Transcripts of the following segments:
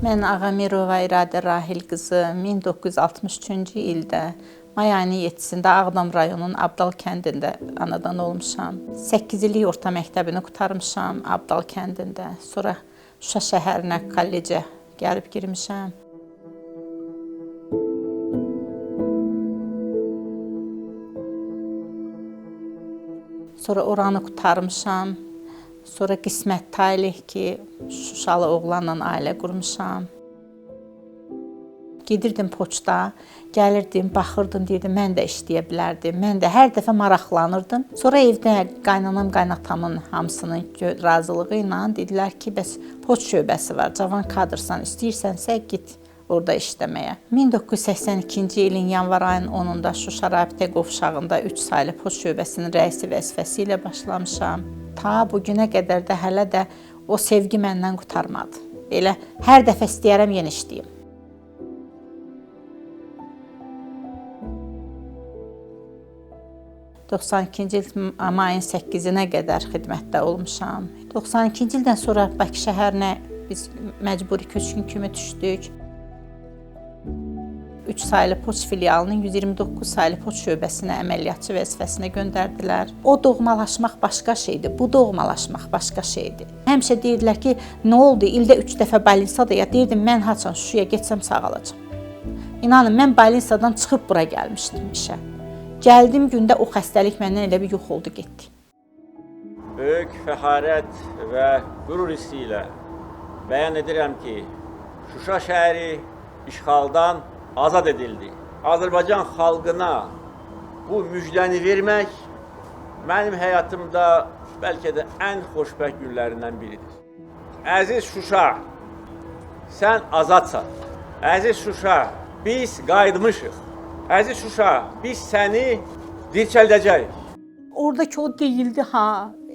Mən Ağamirova İradə Rahil qızı 1963-cü ildə may ayının 7-sində Ağdam rayonunun Abdal kəndində anadan olmuşam. 8 illik orta məktəbini qurtarmışam Abdal kəndində. Sonra Şuşa şəhərinə, kollecə gəlib girmişəm. Sonra oranı qurtarmışam. Sonra qismət talih ki, Şuşalı oğlanla ailə qurmuşam. Gedirdim poçta, gəlirdim, baxırdım, deyirdim, mən də işləyə bilərdim. Mən də hər dəfə maraqlanırdım. Sonra evdə qaynanam, qaynatamın hamısının razılığı ilə dedilər ki, bəs poçt şöbəsi var, cavan kadrsan, istəyirsənsə git orada işləməyə. 1982-ci ilin yanvar ayının 10-da Şuşa Rabitə qovşağında 3 saylı poçt şöbəsinin rəisi vəzifəsi ilə başlamışam. Ta bugünə qədər də hələ də o sevgi məndən qurtarmadı. Elə hər dəfə istəyərəm yenə işləyim. ...92-ci il mayın 8-nə qədər xidmətdə olmuşam. 92-ci ildən sonra Bakı şəhərinə biz məcburi köçkün kimi düşdük. 3 saylı poçt filialının 129 saylı poçt şöbəsinə əməliyyatçı vəzifəsinə göndərdilər. O doğmalaşmaq başqa şeydir, bu doğmalaşmaq başqa şeydir. Həmişə deyirdilər ki, nə oldu, ildə 3 dəfə balinsa da ya deyirdim, mən haçan Şuşaya getsəm sağalacam. İnanın, mən balinsadan çıxıb bura gəlmişdim işə. Gəldim gündə o xəstəlik məndən elə bir yox oldu, getdi. Böyük fəxarət və qürur hissi ilə bəyan edirəm ki, Şuşa şəhəri işğaldan azad edildi. Azərbaycan xalqına bu müjdəni vermək mənim həyatımda bəlkə də ən xoşbəxt günlərindən biridir. Əziz Şuşa, sən azadsan. Əziz Şuşa, biz qayıtmışıq. Əziz Şuşa, biz səni dirçəldəcəyik. Oradakı o deyildi ha.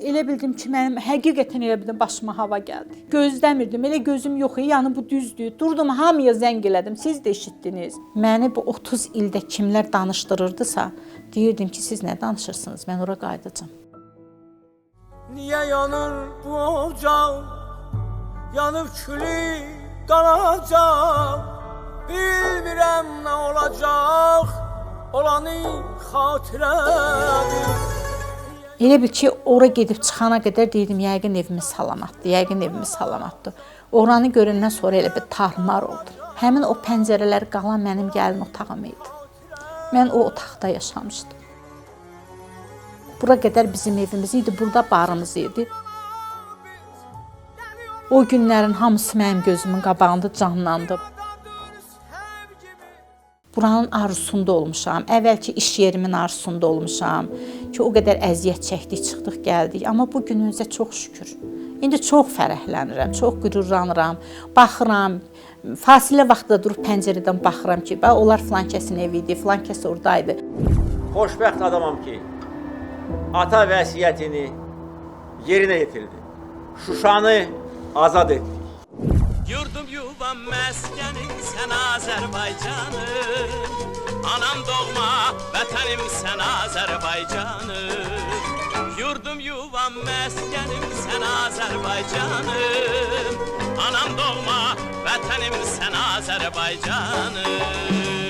Elə bildim ki, mənim həqiqətən elə bildim başıma hava gəldi. Gözləmirdim, elə gözüm yox idi, yəni bu düzdür. Durdum, hamıya zəng elədim, siz də eşitdiniz. Məni bu 30 ildə kimlər danışdırırdısa, deyirdim ki, siz nə danışırsınız, mən ora qayıdacam. Niyə yanır bu ocaq, yanıb külü qalacaq, bilmirəm nə olacaq, olanı xatirədir. Elə bil ki, ora gedib çıxana qədər deyirdim, yəqin evimiz salamatdır, yəqin evimiz salamatdır. Oranı görəndən sonra elə bir tarmar oldum. Həmin o pəncərələr qalan mənim gəlin otağım idi. Mən o otaqda yaşamışdım. Bura qədər bizim evimiz idi, burada barımız idi. O günlərin hamısı mənim gözümün qabağında canlandı. Buranın arzusunda olmuşam, əvvəlki iş yerimin arzusunda olmuşam ki, o qədər əziyyət çəkdik, çıxdıq, gəldik. Amma bu günümüzə çox şükür. İndi çox fərəhlənirəm, çox qürurlanıram, baxıram, fasilə vaxtda durub pəncərədən baxıram ki, onlar filan kəsin evi idi, filan kəs oradaydı. Xoşbəxt adamam ki, ata vəsiyyətini yerinə yetirdi. Şuşanı azad etdi. Yurdum yuvam məskənim sən Azərbaycanım, anam doğma vətənim sən Azərbaycanım. Yurdum yuvam məskənim sən Azərbaycanım, anam doğma vətənim sən Azərbaycanım.